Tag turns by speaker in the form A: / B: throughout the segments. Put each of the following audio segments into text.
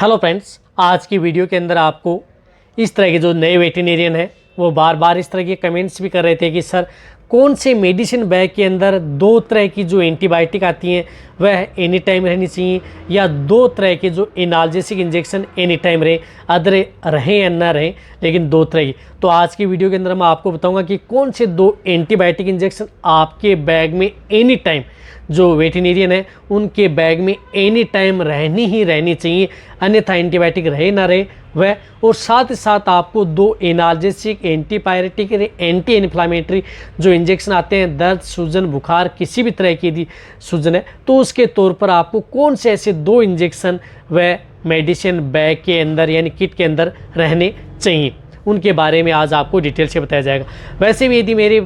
A: Hello friends, आज की video के अंदर आपको इस तरह के जो नए वेटरनरियन हैं वो बार बार इस तरह के कमेंट्स भी कर रहे थे कि सर कौन से मेडिसिन बैग के अंदर दो तरह की जो एंटीबायोटिक आती हैं वह एनी टाइम रहनी चाहिए या दो तरह के जो एनाल्जेसिक इंजेक्शन एनी टाइम रहे, अदर रहें या ना रहें, लेकिन दो तरह की। तो आज की वीडियो के अंदर मैं आपको बताऊंगा कि कौन से दो एंटीबायोटिक इंजेक्शन आपके बैग में एनी टाइम, जो वेटरनरियन है उनके बैग में एनी टाइम रहनी चाहिए, अन्यथा एंटीबायोटिक रहे ना रहे वह। और साथ ही साथ आपको दो एनाल्जेसिक, एंटीपायरेटिक, एंटी इन्फ्लामेटरी जो इंजेक्शन आते हैं, दर्द, सूजन, बुखार, किसी भी तरह की यदि सूजन है तो उसके तौर पर आपको कौन से ऐसे दो इंजेक्शन वह मेडिसिन बैग के अंदर यानी किट के अंदर रहने चाहिए, उनके बारे में आज आपको डिटेल से बताया जाएगा। वैसे भी यदि मेरे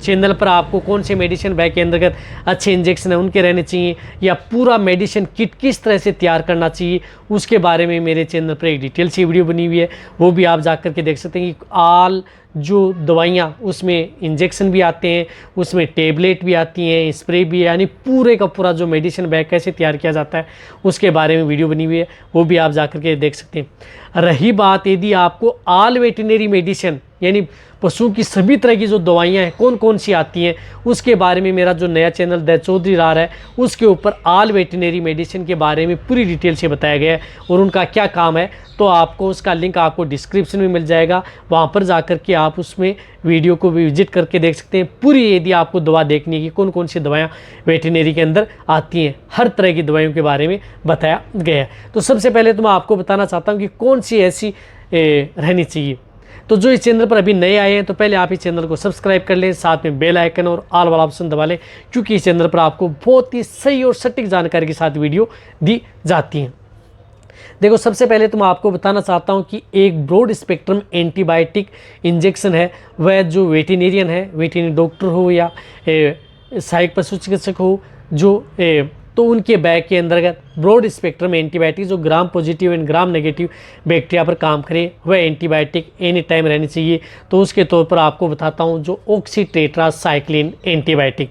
A: चैनल पर आपको कौन से मेडिसिन बैग के अंतर्गत अच्छे इंजेक्शन हैं उनके रहने चाहिए या पूरा मेडिसिन किट किस तरह से तैयार करना चाहिए, उसके बारे में मेरे चैनल पर एक डिटेल सी वीडियो बनी हुई है, वो भी आप जा कर के देख सकते हैं कि आल जो दवाइयाँ उसमें इंजेक्शन भी आते हैं, उसमें टेबलेट भी आती हैं, स्प्रे भी है, यानी पूरे का पूरा जो मेडिसिन बैग कैसे तैयार किया जाता है उसके बारे में वीडियो बनी हुई है, वो भी आप जा कर के देख सकते हैं। रही बात यदि आपको आल वेटरनरी मेडिसिन यानी पशुओं की सभी तरह की जो दवाइयाँ हैं कौन कौन सी आती हैं, उसके बारे में मेरा जो नया चैनल द चौधरी रार है उसके ऊपर आल वेटरनरी मेडिसिन के बारे में पूरी डिटेल से बताया गया है और उनका क्या काम है, तो आपको उसका लिंक आपको डिस्क्रिप्शन में मिल जाएगा, वहाँ पर जाकर के आप उसमें वीडियो को भी विजिट करके देख सकते हैं। पूरी यदि आपको दवा देखनी है कि कौन कौन सी दवाएँ वेटरनरी के अंदर आती हैं, हर तरह की दवाइयों के बारे में बताया गया है। तो सबसे पहले तो मैं आपको बताना चाहता हूँ कि कौन सी ऐसी रहनी चाहिए। तो जो इस चैनल पर अभी नए आए हैं तो पहले आप इस चैनल को सब्सक्राइब कर लें, साथ में बेल आइकन और ऑल वाला ऑप्शन दबा लें, क्योंकि इस चैनल पर आपको बहुत ही सही और सटीक जानकारी के साथ वीडियो दी जाती हैं। देखो, सबसे पहले तो मैं आपको बताना चाहता हूं कि एक ब्रॉड स्पेक्ट्रम एंटीबायोटिक इंजेक्शन है, वह जो वेटरनरियन है, वेटरनरी डॉक्टर हो या सहायक पशु चिकित्सक हो, जो तो उनके बैग के अंतर्गत ब्रॉड स्पेक्ट्रम एंटीबायोटिक जो gram positive and gram negative bacteria पर काम करे वह एंटीबायोटिक एनी टाइम रहनी चाहिए। तो उसके तौर पर आपको बताता हूँ जो ऑक्सीटेट्रासाइक्लिन एंटीबायोटिक।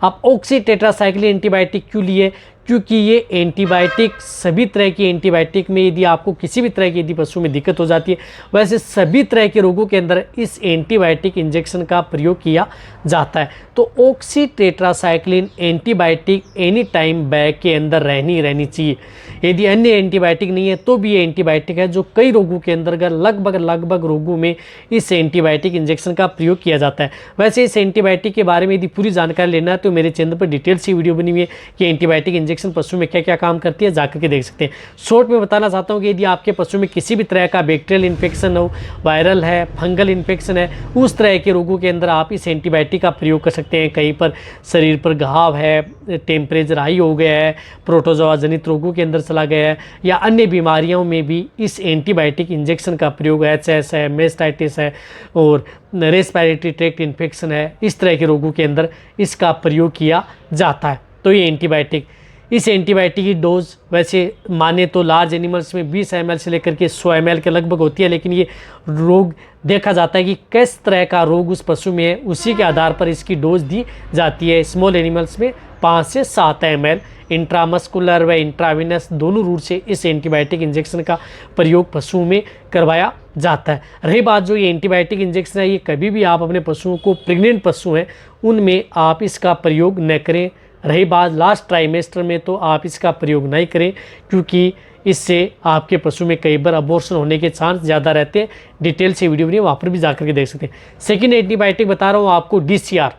A: अब ऑक्सीटेट्रासाइक्लिन एंटीबायोटिक क्यों लिए? क्योंकि ये एंटीबायोटिक सभी तरह की एंटीबायोटिक में यदि आपको किसी भी तरह की यदि पशु में दिक्कत हो जाती है, वैसे सभी तरह के रोगों के अंदर इस एंटीबायोटिक इंजेक्शन का प्रयोग किया जाता है। तो oxytetracycline antibiotic any time bag के अंदर रहनी चाहिए। यदि अन्य एंटीबायोटिक नहीं है तो भी ये एंटीबायोटिक है जो कई रोगों के अंतर्गत लगभग रोगों में इस एंटीबायोटिक इंजेक्शन का प्रयोग किया जाता है। वैसे इस एंटीबायोटिक के बारे में यदि पूरी जानकारी लेना है तो मेरे चैनल पर डिटेल सी वीडियो बनी हुई है कि एंटीबायोटिक इंजेक्शन पशु में क्या क्या काम करती है, जाकर के देख सकते हैं। शॉर्ट में बताना चाहता हूँ कि यदि आपके पशु में किसी भी तरह का बैक्टीरियल इन्फेक्शन हो, वायरल है, फंगल इन्फेक्शन है, उस तरह के रोगों के अंदर आप इस एंटीबायोटिक का प्रयोग कर सकते हैं। कहीं पर शरीर पर घाव है, टेम्परेचर हाई हो गया है, प्रोटोजोआ जनित रोगों के अंदर चला गया है, या अन्य बीमारियों में भी इस एंटीबायोटिक इंजेक्शन का प्रयोग, एचएस है, मेस्टाइटिस है और रेस्पिरेटरी ट्रैक्ट इन्फेक्शन है, इस तरह के रोगों के अंदर इसका प्रयोग किया जाता है। तो ये एंटीबायोटिक, इस एंटीबायोटिक की डोज वैसे माने तो लार्ज एनिमल्स में 20 ml से लेकर के 100 ml के लगभग होती है, लेकिन ये रोग देखा जाता है कि किस तरह का रोग उस पशु में है उसी के आधार पर इसकी डोज दी जाती है। स्मॉल एनिमल्स में 5 से 7 ml इंट्रामस्कुलर व इंट्राविनस दोनों रूट से इस एंटीबायोटिक इंजेक्शन का प्रयोग पशुओं में करवाया जाता है। रही बात जो ये एंटीबायोटिक इंजेक्शन है, ये कभी भी आप अपने पशुओं को, प्रेग्नेंट पशु हैं उनमें आप इसका प्रयोग न करें। रही बात लास्ट ट्राइमेस्टर में, तो आप इसका प्रयोग नहीं करें, क्योंकि इससे आपके पशु में कई बार अबॉर्शन होने के चांस ज़्यादा रहते हैं। डिटेल से वीडियो बनी, वहाँ पर भी जाकर के देख सकते हैं। सेकेंड एंटीबायोटिक बता रहा हूँ आपको DCR,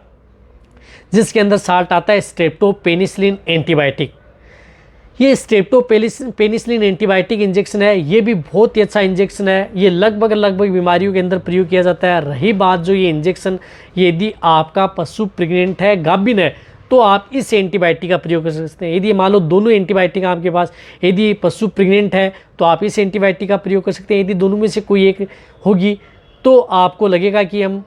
A: जिसके अंदर साल्ट आता है स्ट्रेप्टोपेनिसिलिन एंटीबायोटिक। ये स्ट्रेप्टोपेनिसिलिन एंटीबायोटिक इंजेक्शन है, ये भी बहुत ही अच्छा इंजेक्शन है, ये लगभग बीमारियों के अंदर प्रयोग किया जाता है। रही बात जो ये इंजेक्शन, यदि आपका पशु प्रेग्नेंट है, गाभिन है, तो आप इस एंटीबायोटिक का प्रयोग कर सकते हैं। यदि मान लो दोनों एंटीबायोटिक आपके पास, यदि पशु प्रेग्नेंट है तो आप इस एंटीबायोटिक का प्रयोग कर सकते हैं। यदि दोनों में से कोई एक होगी तो आपको लगेगा कि हम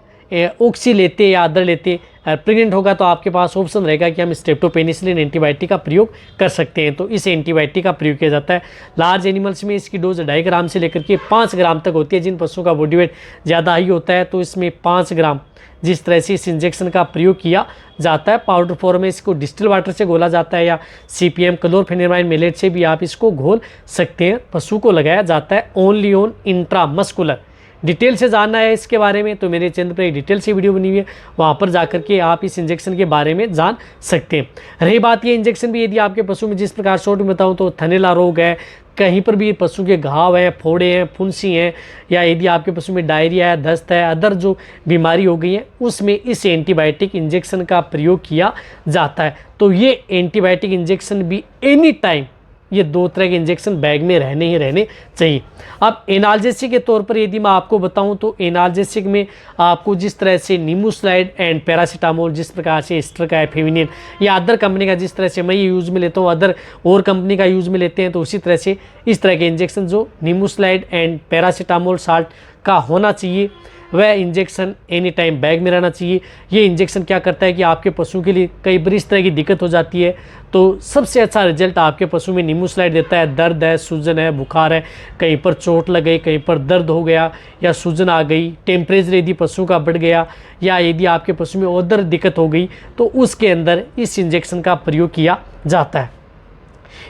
A: ऑक्सी लेते या अदर लेते, प्रेग्नेंट होगा तो आपके पास ऑप्शन रहेगा कि हम स्ट्रेप्टोपेनिसिलिन एंटीबायोटिक का प्रयोग कर सकते हैं। तो इस एंटीबायोटिक का प्रयोग किया जाता है। लार्ज एनिमल्स में इसकी डोज 2.5 ग्राम से लेकर के 5 ग्राम तक होती है। जिन पशुओं का बॉडी वेट ज़्यादा हाई होता है तो इसमें 5 ग्राम जिस तरह से इस इंजेक्शन का प्रयोग किया जाता है। पाउडर फॉर्म में इसको डिस्टिल वाटर से घोला जाता है या CPM क्लोरफेनिरामाइन मेलेट से भी आप इसको घोल सकते हैं। पशु को लगाया जाता है ओनली ऑन इंट्रामस्कुलर। डिटेल से जानना है इसके बारे में तो मेरे चैनल पर एक डिटेल से वीडियो बनी हुई है, वहाँ पर जाकर के आप इस इंजेक्शन के बारे में जान सकते हैं। रही बात ये इंजेक्शन भी यदि आपके पशु में जिस प्रकार शॉर्ट में बताऊँ तो थनैला रोग है, कहीं पर भी पशु के घाव हैं, फोड़े हैं, फुंसी हैं, या यदि आपके पशु में डायरिया है, दस्त है, अदर जो बीमारी हो गई है उसमें इस एंटीबायोटिक इंजेक्शन का प्रयोग किया जाता है। तो ये एंटीबायोटिक इंजेक्शन भी एनी टाइम ये 2 तरह के इंजेक्शन बैग में रहने ही रहने चाहिए। अब एनाल्जेसिक के तौर पर यदि मैं आपको बताऊं तो एनाल्जेसिक में आपको जिस तरह से निमोस्लाइड एंड पैरासीटामोल, जिस प्रकार से एस्टर का है, फेविनिन या अदर कंपनी का जिस तरह से मैं ये यूज़ में लेता हूँ, अदर और कंपनी का यूज़ में लेते हैं, तो उसी तरह से इस तरह के इंजेक्शन जो निमोस्लाइड एंड पैरासीटामोल साल्ट का होना चाहिए वह इंजेक्शन एनी टाइम बैग में रहना चाहिए। ये इंजेक्शन क्या करता है कि आपके पशु के लिए कई बार इस तरह की दिक्कत हो जाती है तो सबसे अच्छा रिजल्ट आपके पशु में निमोस्लाइड देता है। दर्द है, सूजन है, बुखार है, कहीं पर चोट लग गई, कहीं पर दर्द हो गया या सूजन आ गई, टेम्परेचर यदि पशु का बढ़ गया या यदि आपके पशु में और दिक्कत हो गई तो उसके अंदर इस इंजेक्शन का प्रयोग किया जाता है।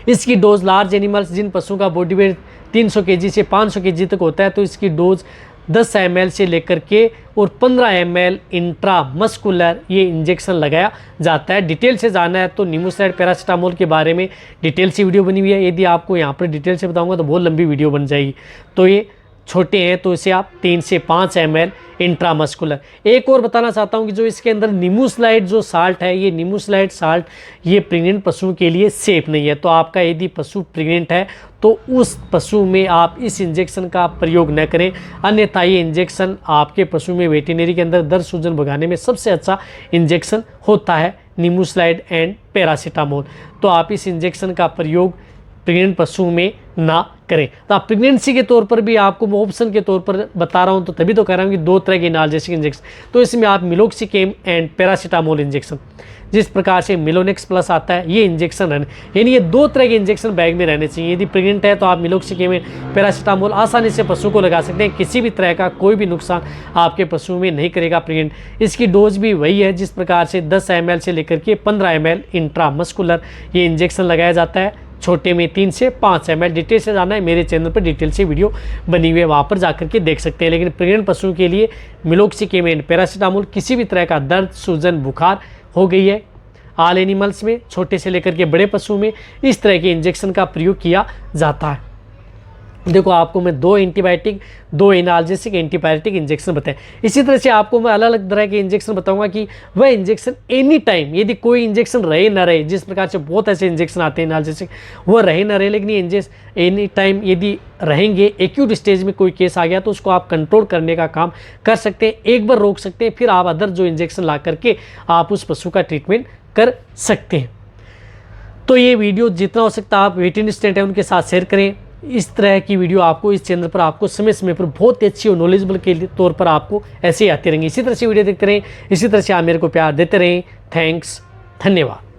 A: इसकी डोज लार्ज एनिमल्स जिन पशुओं का बॉडी वेट 300 kg से 500 kg तक होता है तो इसकी डोज 10 ml से लेकर के और 15 ml इंट्रामस्कुलर ये इंजेक्शन लगाया जाता है। डिटेल से जानना है तो निमोस्लाइड पैरासीटामोल के बारे में डिटेल से वीडियो बनी हुई है। यदि आपको यहाँ पर डिटेल से बताऊंगा तो बहुत लंबी वीडियो बन जाएगी। तो ये छोटे हैं तो इसे आप 3 से 5 ml इंट्रामस्कुलर। एक और बताना चाहता हूँ कि जो इसके अंदर निमोस्लाइड जो साल्ट है, ये निमोस्लाइड साल्ट ये प्रेग्नेंट पशुओं के लिए सेफ नहीं है। तो आपका यदि पशु प्रेग्नेंट है तो उस पशु में आप इस इंजेक्शन का प्रयोग न करें, अन्यथा ये इंजेक्शन आपके पशु में वेटरनरी के अंदर दर्द सूजन भगाने में सबसे अच्छा इंजेक्शन होता है निमोस्लाइड एंड पैरासीटामोल। तो आप इस इंजेक्शन का प्रयोग प्रेग्नेंट पशु में ना करें। तो आप प्रेगनेंसी के तौर पर भी आपको ऑप्शन के तौर पर बता रहा हूं तो तभी तो कह रहा हूं कि 2 तरह के एनाल्जेसिक इंजेक्शन, तो इसमें आप मिलोक्सिकेम एंड पैरासीटामोल इंजेक्शन, जिस प्रकार से मिलोनेक्स प्लस आता है, ये इंजेक्शन रहने, यानी ये 2 तरह के इंजेक्शन बैग में रहने चाहिए। यदि प्रेग्नेंट है तो आप मिलोक्सिकेम एंड पैरासीटामोल आसानी से पशु को लगा सकते हैं, किसी भी तरह का कोई भी नुकसान आपके पशु में नहीं करेगा प्रेग्नेंट। इसकी डोज भी वही है जिस प्रकार से 10 ml से लेकर के 15 ml इंट्रामस्कुलर ये इंजेक्शन लगाया जाता है। छोटे में 3 से 5 ml। डिटेल से जाना है मेरे चैनल पर डिटेल से वीडियो बनी हुई है, वहाँ पर जाकर के देख सकते हैं। लेकिन प्रेग्नेंट पशुओं के लिए मिलोक्सिकेम एंड पैरासीटामोल किसी भी तरह का दर्द सूजन बुखार हो गई है, ऑल एनिमल्स में छोटे से लेकर के बड़े पशु में इस तरह के इंजेक्शन का प्रयोग किया जाता है। देखो आपको मैं 2 एंटीबायोटिक 2 एनाल्जेसिक एंटीबायोटिक इंजेक्शन बताएं। इसी तरह से आपको मैं अलग अलग तरह के इंजेक्शन बताऊंगा कि वह इंजेक्शन एनी टाइम यदि कोई इंजेक्शन रहे ना रहे, जिस प्रकार से बहुत ऐसे इंजेक्शन आते हैं एनाल्जेसिक वो रहे ना रहे, लेकिन ये इंजेक्शन एनी टाइम यदि रहेंगे, एक्यूट स्टेज में कोई केस आ गया तो उसको आप कंट्रोल करने का काम कर सकते हैं। एक बार रोक सकते हैं, फिर आप अदर जो इंजेक्शन ला करके आप उस पशु का ट्रीटमेंट कर सकते हैं। तो ये वीडियो जितना हो सकता है आप वेटरनरी स्टूडेंट हैं उनके साथ शेयर करें। इस तरह की वीडियो आपको इस चैनल पर आपको समय समय पर बहुत ही अच्छी और नॉलेजेबल के तौर पर आपको ऐसे ही आती रहेंगी। इसी तरह से वीडियो देखते रहें, इसी तरह से आप मेरे को प्यार देते रहें। थैंक्स, धन्यवाद।